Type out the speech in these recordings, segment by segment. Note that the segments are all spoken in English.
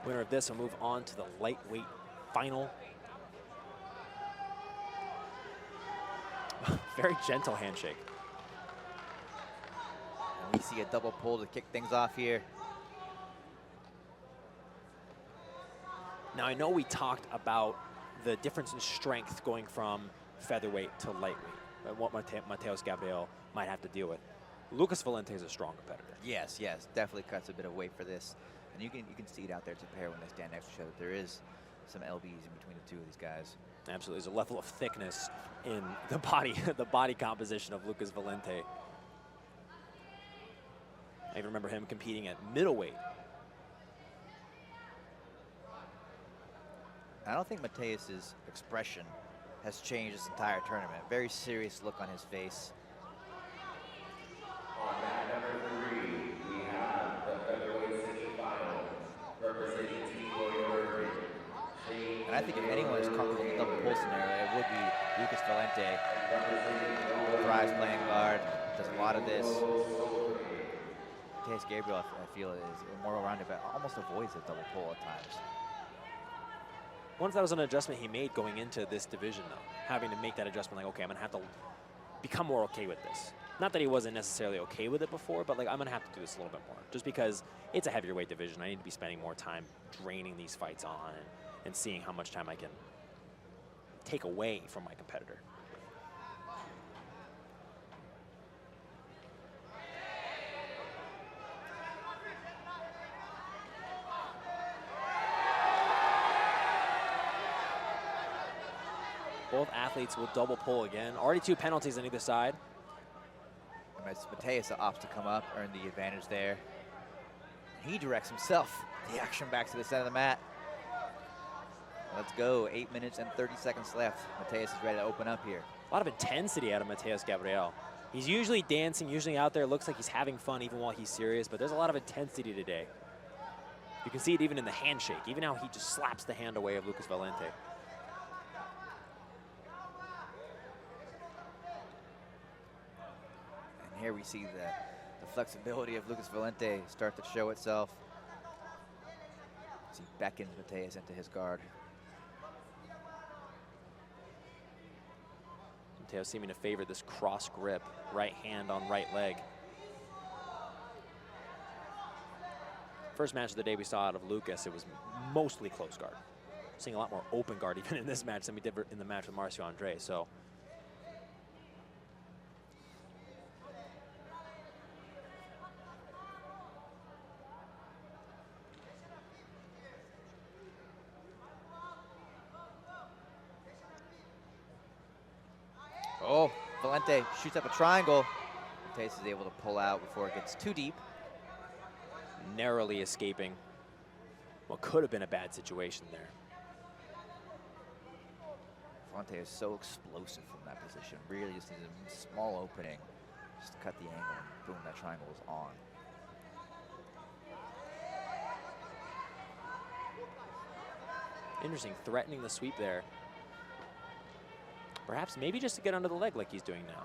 Winner of this will move on to the lightweight final. Very gentle handshake. And we see a double pull to kick things off here. Now, I know we talked about the difference in strength going from featherweight to lightweight, and what Matheus Gabriel might have to deal with. Lucas Valente is a strong competitor. Yes, yes, definitely cuts a bit of weight for this. And you can see it out there to pair when they stand next to each other. There is some lbs in between the two of these guys. Absolutely, there's a level of thickness in the body, the body composition of Lucas Valente. I even remember him competing at middleweight. I don't think Matheus's expression has changed this entire tournament. Very serious look on his face. On mat number 3, we have the featherweight semifinals representing Team Oregon. And I think if anyone is comfortable in the double pull scenario, it would be Lucas Valente. Thrives playing guard, does a lot of this. Matheus Gabriel, I feel, is more rounded, but almost avoids the double pull at times. Once that was an adjustment he made going into this division, though, having to make that adjustment, like, okay, I'm gonna have to become more okay with this. Not that he wasn't necessarily okay with it before, but like, I'm gonna have to do this a little bit more, just because it's a heavier weight division. I need to be spending more time draining these fights on and seeing how much time I can take away from my competitor. Both athletes will double pull again. Already 2 penalties on either side. Matheus opts to come up, earn the advantage there. He directs himself the action back to the center of the mat. Let's go, 8 minutes and 30 seconds left. Matheus is ready to open up here. A lot of intensity out of Matheus Gabriel. He's usually dancing, usually out there, looks like he's having fun even while he's serious, but there's a lot of intensity today. You can see it even in the handshake, even how he just slaps the hand away of Lucas Valente. Here we see the flexibility of Lucas Valente start to show itself as he beckons Matheus into his guard. Matheus seeming to favor this cross grip, right hand on right leg. First match of the day we saw out of Lucas, it was mostly close guard. Seeing a lot more open guard even in this match than we did in the match with Marcio Andre. So. Oh, Valente shoots up a triangle. Matheus is able to pull out before it gets too deep. Narrowly escaping what could have been a bad situation there. Valente is so explosive from that position. Really just needs a small opening just to cut the angle, and boom, that triangle is on. Interesting, threatening the sweep there. Perhaps maybe just to get under the leg like he's doing now.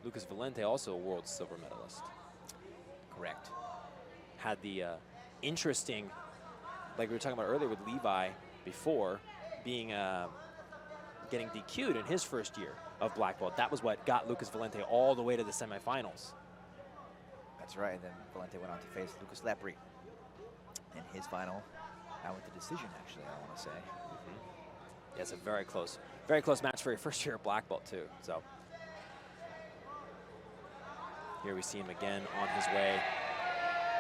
Lucas Valente, also a world silver medalist. Correct. Had the interesting, like we were talking about earlier with Levi before, being getting DQ'd in his first year of black belt. That was what got Lucas Valente all the way to the semifinals. That's right, and then Valente went on to face Lucas Lepri in his final. Now with the decision, actually, I want to say. Yeah, it's a very close match for your first year of black belt too. So here we see him again on his way,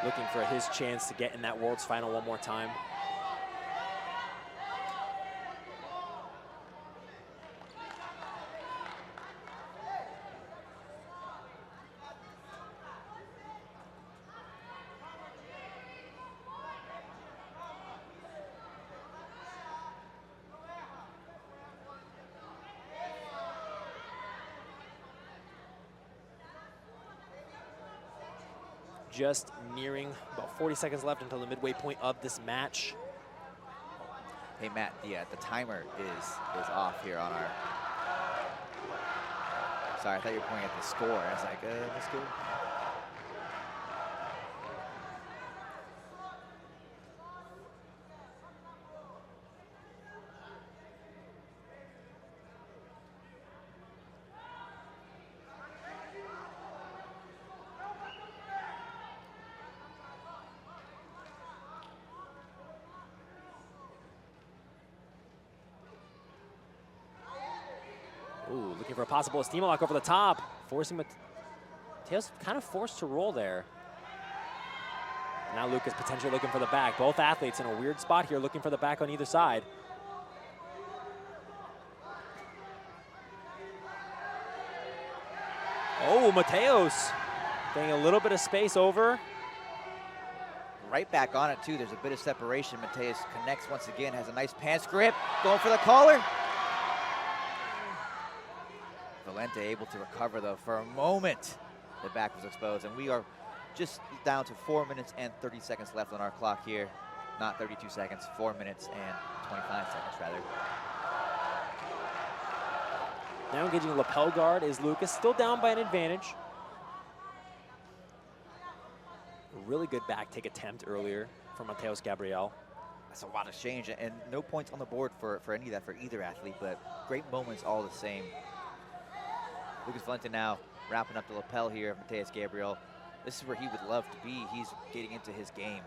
looking for his chance to get in that world's final one more time. Just nearing about 40 seconds left until the midway point of this match. Hey Matt, the timer is off here on our. Sorry, I thought you were pointing at the score. I was like, let's go. Ooh, looking for a possible steam lock over the top, forcing Matheus kind of forced to roll there. Now Lucas potentially looking for the back. Both athletes in a weird spot here, looking for the back on either side. Oh, Matheus getting a little bit of space over. Right back on it too. There's a bit of separation. Matheus connects once again, has a nice pants grip, going for the collar. Valente able to recover though. For a moment, the back was exposed, and we are just down to 4 minutes and 30 seconds left on our clock here. Not 32 seconds, 4 minutes and 25 seconds rather. Now engaging a lapel guard is Lucas, still down by an advantage. A really good back take attempt earlier from Matheus Gabriel. That's a lot of change, and no points on the board for any of that for either athlete, but great moments all the same. Lucas Valente now wrapping up the lapel here of Matheus Gabriel. This is where he would love to be. He's getting into his game.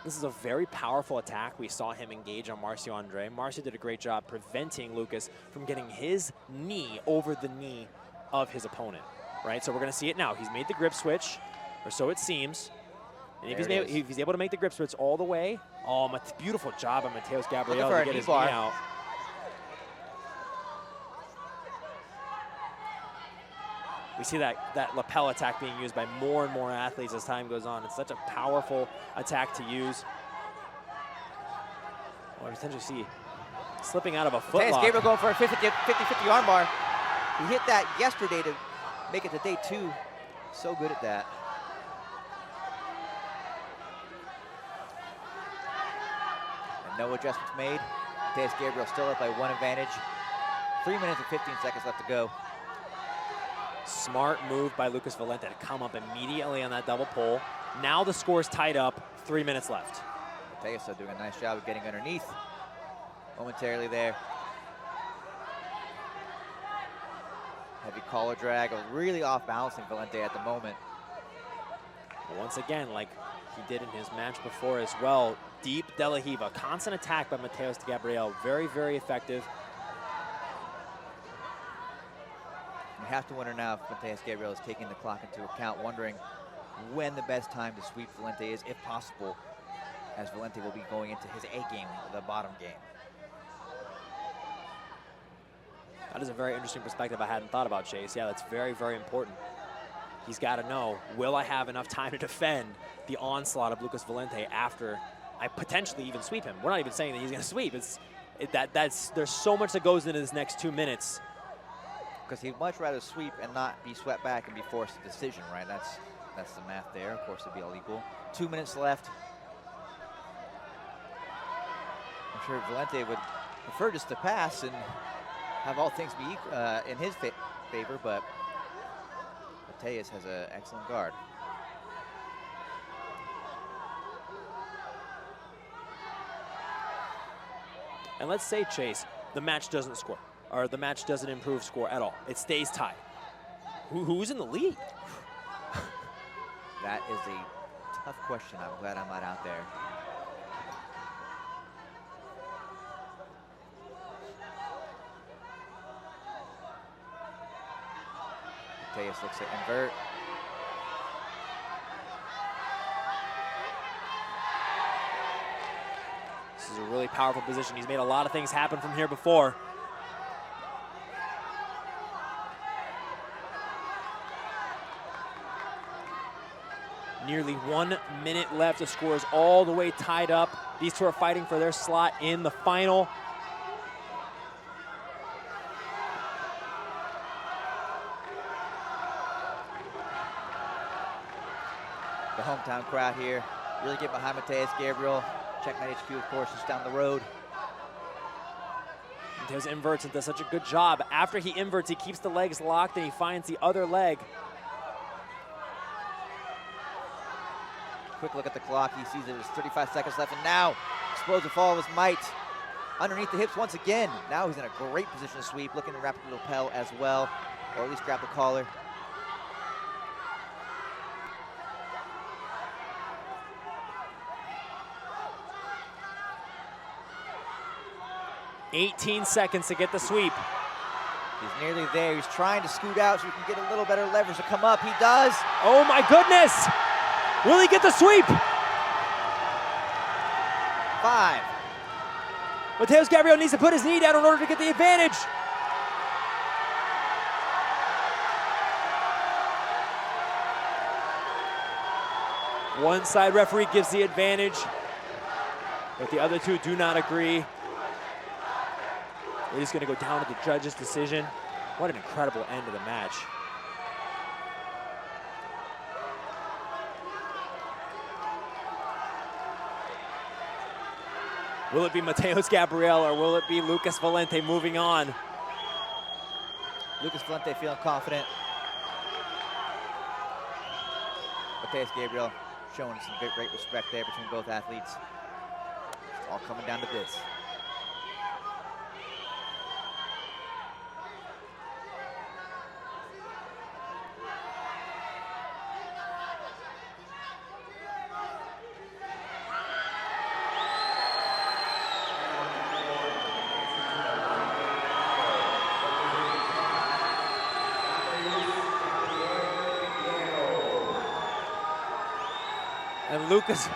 This is a very powerful attack. We saw him engage on Marcio Andre. Marcio did a great job preventing Lucas from getting his knee over the knee of his opponent, right? So we're gonna see it now. He's made the grip switch, or so it seems. And if he's able to make the grip switch all the way, beautiful job of Matheus Gabriel to get his knee out. We see that lapel attack being used by more and more athletes as time goes on. It's such a powerful attack to use. Oh, I potentially see slipping out of a foot lock. Gabriel going for a 50-50 armbar. He hit that yesterday to make it to day 2. So good at that. And no adjustments made. Matheus Gabriel still up by 1 advantage. 3 minutes and 15 seconds left to go. Smart move by Lucas Valente to come up immediately on that double pull. Now the score's tied up, 3 minutes left. Matheus doing a nice job of getting underneath momentarily there. Heavy collar drag, really off balancing Valente at the moment. Once again, like he did in his match before as well, deep De La Riva, constant attack by Matheus Gabriel, very, very effective. We have to wonder now if Matheus Gabriel is taking the clock into account, wondering when the best time to sweep Valente is, if possible, as Valente will be going into his A game, the bottom game. That is a very interesting perspective I hadn't thought about, Chase. Yeah, that's very, very important. He's got to know, will I have enough time to defend the onslaught of Lucas Valente after I potentially even sweep him? We're not even saying that he's going to sweep. There's so much that goes into this next 2 minutes. Because he'd much rather sweep and not be swept back and be forced a decision, right? That's the math there. Of course, it'd be all equal. 2 minutes left. I'm sure Valente would prefer just to pass and have all things be in his favor, but Matheus has an excellent guard. And let's say, Chase, the match doesn't score, or the match doesn't improve score at all. It stays tied. Who's in the lead? That is a tough question. I'm glad I'm not out there. Matheus looks at invert. This is a really powerful position. He's made a lot of things happen from here before. Nearly 1 minute left. The score is all the way tied up. These two are fighting for their slot in the final. The hometown crowd here really get behind Matheus Gabriel. Checkmate HQ, of course, is down the road. Matheus inverts and does such a good job. After he inverts, he keeps the legs locked and he finds the other leg. Quick look at the clock. He sees there's 35 seconds left, and now explodes with all of his might. Underneath the hips once again. Now he's in a great position to sweep, looking to wrap the lapel as well, or at least grab the collar. "18 seconds to get the sweep." He's nearly there. He's trying to scoot out so he can get a little better leverage to come up. He does. Oh my goodness! Will he get the sweep? 5. Matheus Gabriel needs to put his knee down in order to get the advantage. One side referee gives the advantage, but the other two do not agree. It is going to go down to the judge's decision. What an incredible end of the match. Will it be Matheus Gabriel or will it be Lucas Valente moving on? Lucas Valente feeling confident. Matheus Gabriel showing some great respect there between both athletes. It's all coming down to this. And Lucas